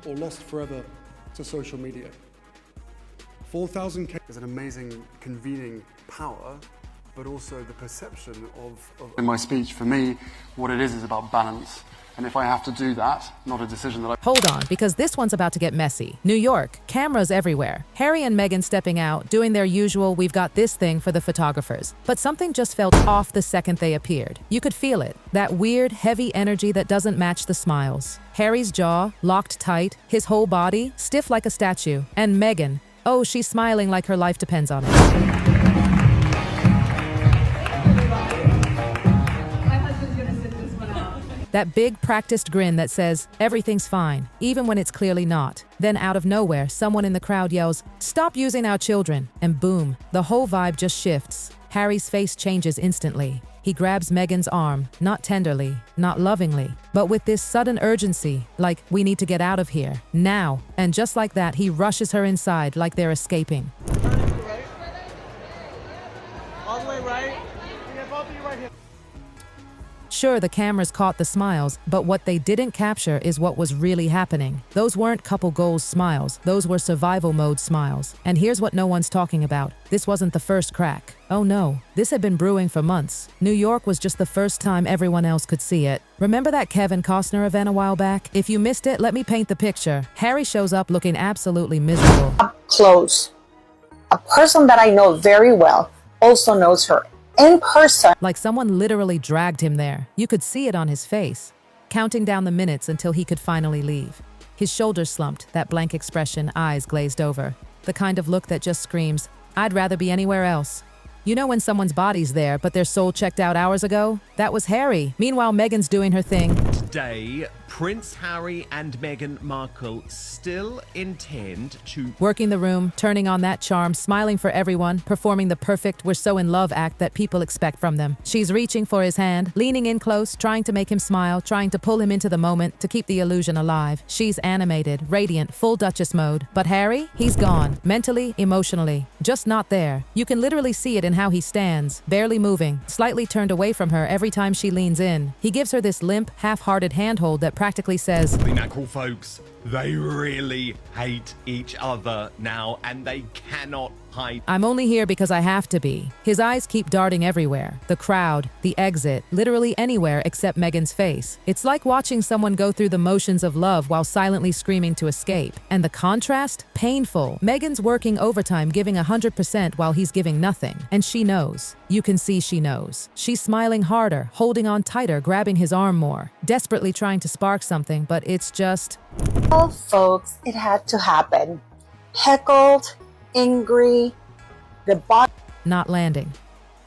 or lost forever to social media. 4,000 is an amazing convening power, but also the perception of... In my speech, for me, what it is about balance. And if I have to do that, not a decision that I... Hold on, because this one's about to get messy. New York, cameras everywhere. Harry and Meghan stepping out, doing their usual "we've got this" thing for the photographers. But something just felt off the second they appeared. You could feel it. That weird, heavy energy that doesn't match the smiles. Harry's jaw, locked tight, his whole body, stiff like a statue. And Meghan, oh, she's smiling like her life depends on it. That big practiced grin that says, everything's fine, even when it's clearly not. Then out of nowhere, someone in the crowd yells, "Stop using our children!" And boom, the whole vibe just shifts. Harry's face changes instantly. He grabs Meghan's arm, not tenderly, not lovingly, but with this sudden urgency, like, we need to get out of here, now. And just like that, he rushes her inside like they're escaping. Right. All the way right. You got both of you right here. Sure, the cameras caught the smiles, but what they didn't capture is what was really happening. Those weren't couple goals smiles, those were survival mode smiles. And here's what no one's talking about. This wasn't the first crack. Oh no, this had been brewing for months. New York was just the first time everyone else could see it. Remember that Kevin Costner event a while back? If you missed it, let me paint the picture. Harry shows up looking absolutely miserable. Up close, a person that I know very well also knows her in person. Like someone literally dragged him there. You could see it on his face, counting down the minutes until he could finally leave. His shoulders slumped, that blank expression, eyes glazed over. The kind of look that just screams, "I'd rather be anywhere else." You know when someone's body's there, but their soul checked out hours ago? That was Harry. Meanwhile, Meghan's doing her thing. Today, Prince Harry and Meghan Markle still intend to... Working the room, turning on that charm, smiling for everyone, performing the perfect "we're so in love" act that people expect from them. She's reaching for his hand, leaning in close, trying to make him smile, trying to pull him into the moment, to keep the illusion alive. She's animated, radiant, full Duchess mode. But Harry? He's gone. Mentally, emotionally. Just not there. You can literally see it in how he stands, barely moving, slightly turned away from her every time she leans in. He gives her this limp, half-hearted handhold that practically says, The Markle folks, they really hate each other now, and they cannot hide. "I'm only here because I have to be." His eyes keep darting everywhere. The crowd, the exit, literally anywhere except Meghan's face. It's like watching someone go through the motions of love while silently screaming to escape. And the contrast? Painful. Meghan's working overtime, giving 100% while he's giving nothing. And she knows. You can see she knows. She's smiling harder, holding on tighter, grabbing his arm more, desperately trying to spark something, but it's just... Well, folks, it had to happen. Heckled, angry, the body... Not landing.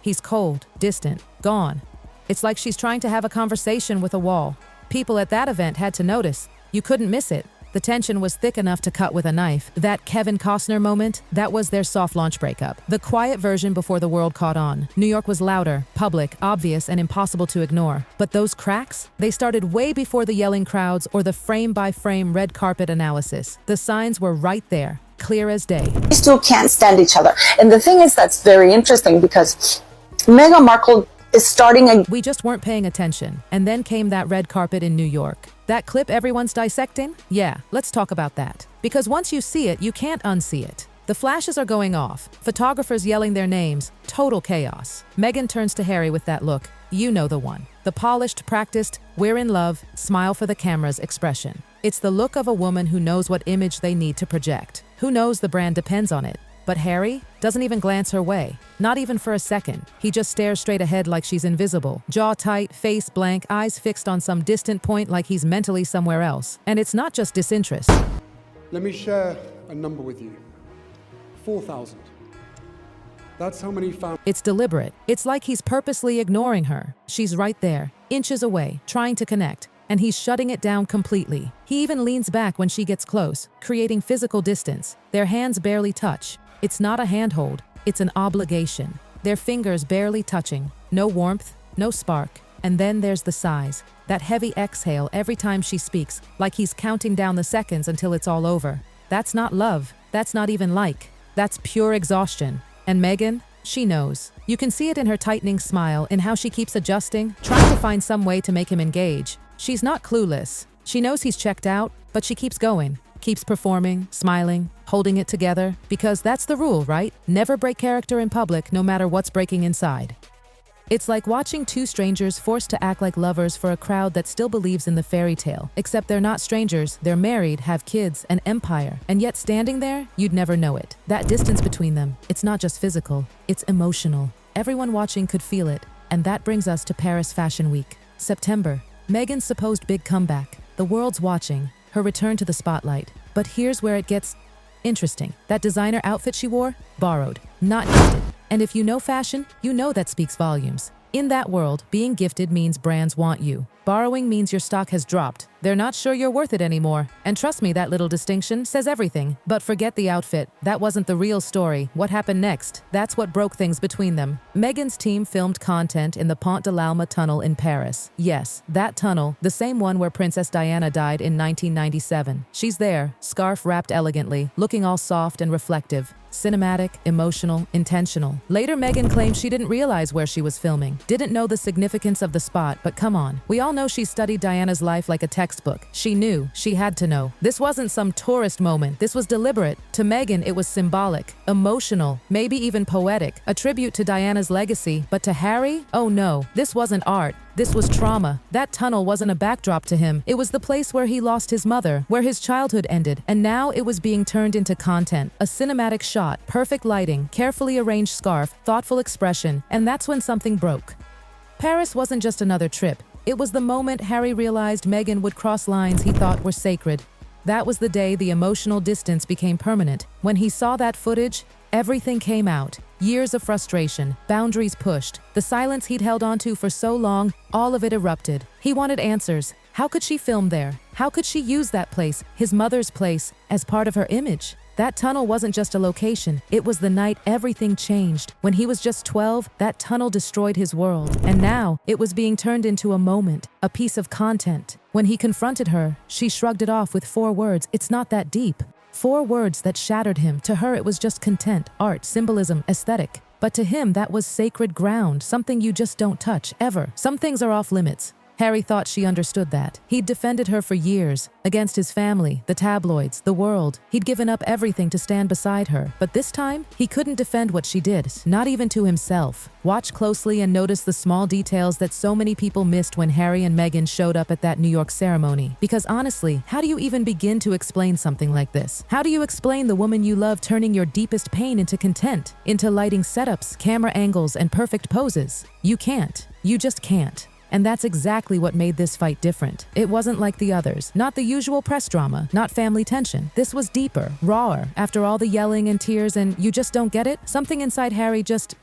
He's cold, distant, gone. It's like she's trying to have a conversation with a wall. People at that event had to notice. You couldn't miss it. The tension was thick enough to cut with a knife. That Kevin Costner moment, that was their soft launch breakup. The quiet version before the world caught on. New York was louder, public, obvious, and impossible to ignore. But those cracks? They started way before the yelling crowds or the frame-by-frame red carpet analysis. The signs were right there, clear as day. These two can't stand each other. And the thing is, that's very interesting because Meghan Markle is starting a... We just weren't paying attention. And then came that red carpet in New York. That clip everyone's dissecting? Yeah, let's talk about that. Because once you see it, you can't unsee it. The flashes are going off, photographers yelling their names, total chaos. Meghan turns to Harry with that look. You know the one. The polished, practiced, "we're in love, smile for the cameras" expression. It's the look of a woman who knows what image they need to project. Who knows the brand depends on it. But Harry doesn't even glance her way, not even for a second. He just stares straight ahead like she's invisible, jaw tight, face blank, eyes fixed on some distant point like he's mentally somewhere else. And it's not just disinterest. Let me share a number with you. 4,000. That's how many families... It's deliberate. It's like he's purposely ignoring her. She's right there, inches away, trying to connect. And he's shutting it down completely. He even leans back when she gets close, creating physical distance. Their hands barely touch. It's not a handhold, it's an obligation. Their fingers barely touching, no warmth, no spark. And then there's the sighs, that heavy exhale every time she speaks, like he's counting down the seconds until it's all over. That's not love, that's not even like, that's pure exhaustion. And Meghan, she knows. You can see it in her tightening smile, in how she keeps adjusting, trying to find some way to make him engage. She's not clueless. She knows he's checked out, but she keeps going. keeps performing, smiling, holding it together, because that's the rule, right? Never break character in public, no matter what's breaking inside. It's like watching two strangers forced to act like lovers for a crowd that still believes in the fairy tale. Except they're not strangers, they're married, have kids, an empire. And yet standing there, you'd never know it. That distance between them, it's not just physical, it's emotional. Everyone watching could feel it. And that brings us to Paris Fashion Week. September. Meghan's supposed big comeback. The world's watching. Her return to the spotlight. But here's where it gets interesting. That designer outfit she wore? Borrowed. Not gifted. And if you know fashion, you know that speaks volumes. In that world, being gifted means brands want you. Borrowing means your stock has dropped. They're not sure you're worth it anymore. And trust me, that little distinction says everything. But forget the outfit. That wasn't the real story. What happened next? That's what broke things between them. Meghan's team filmed content in the Pont de l'Alma tunnel in Paris. Yes, that tunnel, the same one where Princess Diana died in 1997. She's there, scarf wrapped elegantly, looking all soft and reflective. Cinematic, emotional, intentional. Later, Meghan claimed she didn't realize where she was filming, didn't know the significance of the spot, but come on. We all know she studied Diana's life like a textbook. She knew, she had to know. This wasn't some tourist moment, this was deliberate. To Meghan, it was symbolic, emotional, maybe even poetic, a tribute to Diana's legacy. But to Harry? Oh no, this wasn't art. This was trauma. That tunnel wasn't a backdrop to him. It was the place where he lost his mother, where his childhood ended, and now it was being turned into content. A cinematic shot, perfect lighting, carefully arranged scarf, thoughtful expression, and that's when something broke. Paris wasn't just another trip. It was the moment Harry realized Meghan would cross lines he thought were sacred. That was the day the emotional distance became permanent. When he saw that footage, everything came out. Years of frustration, boundaries pushed, the silence he'd held onto for so long, all of it erupted. He wanted answers. How could she film there? How could she use that place, his mother's place, as part of her image? That tunnel wasn't just a location, it was the night everything changed. When he was just 12, that tunnel destroyed his world. And now, it was being turned into a moment, a piece of content. When he confronted her, she shrugged it off with 4 words, "It's not that deep." 4 words that shattered him. To her, it was just content, art, symbolism, aesthetic. But to him, that was sacred ground, something you just don't touch, ever. Some things are off limits. Harry thought she understood that. He'd defended her for years, against his family, the tabloids, the world. He'd given up everything to stand beside her. But this time, he couldn't defend what she did, not even to himself. Watch closely and notice the small details that so many people missed when Harry and Meghan showed up at that New York ceremony. Because honestly, how do you even begin to explain something like this? How do you explain the woman you love turning your deepest pain into content, into lighting setups, camera angles, and perfect poses? You can't. You just can't. And that's exactly what made this fight different. It wasn't like the others. Not the usual press drama, not family tension. This was deeper, rawer. After all the yelling and tears and you just don't get it, something inside Harry just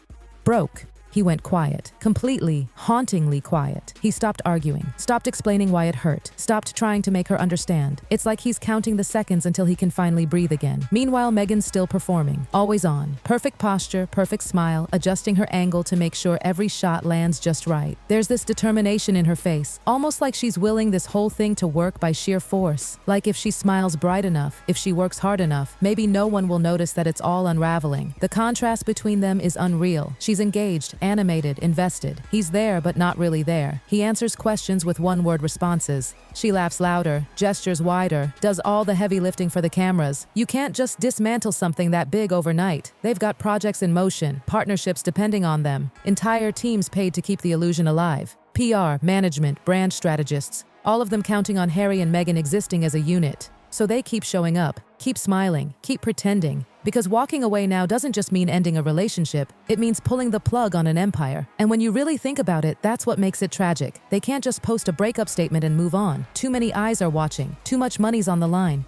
broke. He went quiet, completely, hauntingly quiet. He stopped arguing, stopped explaining why it hurt, stopped trying to make her understand. It's like he's counting the seconds until he can finally breathe again. Meanwhile, Meghan's still performing, always on. Perfect posture, perfect smile, adjusting her angle to make sure every shot lands just right. There's this determination in her face, almost like she's willing this whole thing to work by sheer force. Like if she smiles bright enough, if she works hard enough, maybe no one will notice that it's all unraveling. The contrast between them is unreal. She's engaged, animated, invested. He's there, but not really there. He answers questions with one-word responses. She laughs louder, gestures wider, does all the heavy lifting for the cameras. You can't just dismantle something that big overnight. They've got projects in motion, partnerships depending on them, entire teams paid to keep the illusion alive. PR, management, brand strategists, all of them counting on Harry and Meghan existing as a unit. So they keep showing up, keep smiling, keep pretending. Because walking away now doesn't just mean ending a relationship, it means pulling the plug on an empire. And when you really think about it, that's what makes it tragic. They can't just post a breakup statement and move on. Too many eyes are watching, too much money's on the line.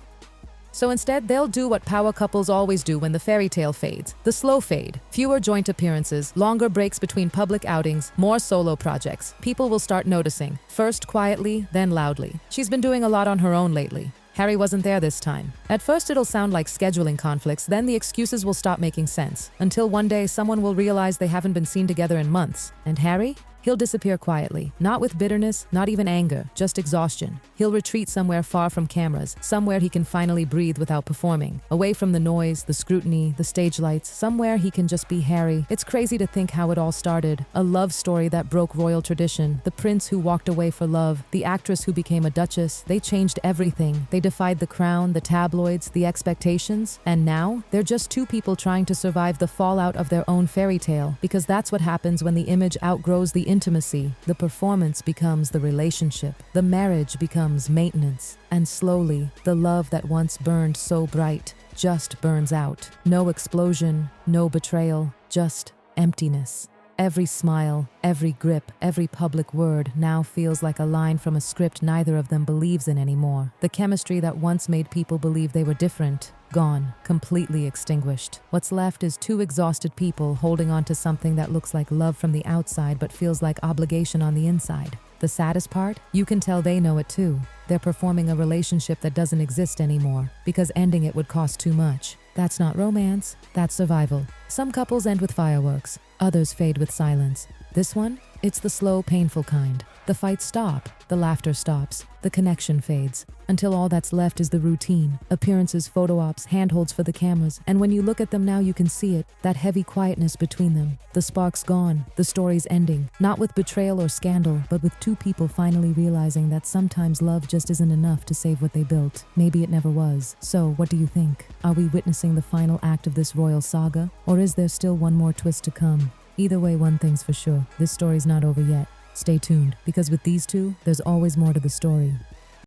So instead, they'll do what power couples always do when the fairy tale fades. The slow fade. Fewer joint appearances, longer breaks between public outings, more solo projects. People will start noticing. First quietly, then loudly. She's been doing a lot on her own lately. Harry wasn't there this time. At first it'll sound like scheduling conflicts, then the excuses will stop making sense. Until one day someone will realize they haven't been seen together in months. And Harry? He'll disappear quietly, not with bitterness, not even anger, just exhaustion. He'll retreat somewhere far from cameras, somewhere he can finally breathe without performing, away from the noise, the scrutiny, the stage lights, somewhere he can just be Harry. It's crazy to think how it all started. A love story that broke royal tradition, the prince who walked away for love, the actress who became a duchess. They changed everything. They defied the crown, the tabloids, the expectations, and now they're just two people trying to survive the fallout of their own fairy tale, because that's what happens when the image outgrows the intimacy. The performance becomes the relationship. The marriage becomes maintenance. And slowly, the love that once burned so bright just burns out. No explosion, no betrayal, just emptiness. Every smile, every grip, every public word now feels like a line from a script neither of them believes in anymore. The chemistry that once made people believe they were different, gone, completely extinguished. What's left is two exhausted people holding on to something that looks like love from the outside but feels like obligation on the inside. The saddest part? You can tell they know it too. They're performing a relationship that doesn't exist anymore because ending it would cost too much. That's not romance, that's survival. Some couples end with fireworks, others fade with silence. This one? It's the slow, painful kind. The fights stop, the laughter stops, the connection fades, until all that's left is the routine. Appearances, photo ops, handholds for the cameras, and when you look at them now you can see it, that heavy quietness between them. The spark's gone, the story's ending, not with betrayal or scandal, but with two people finally realizing that sometimes love just isn't enough to save what they built. Maybe it never was. So, what do you think? Are we witnessing the final act of this royal saga? Or is there still one more twist to come? Either way, one thing's for sure, this story's not over yet. Stay tuned, because with these two, there's always more to the story.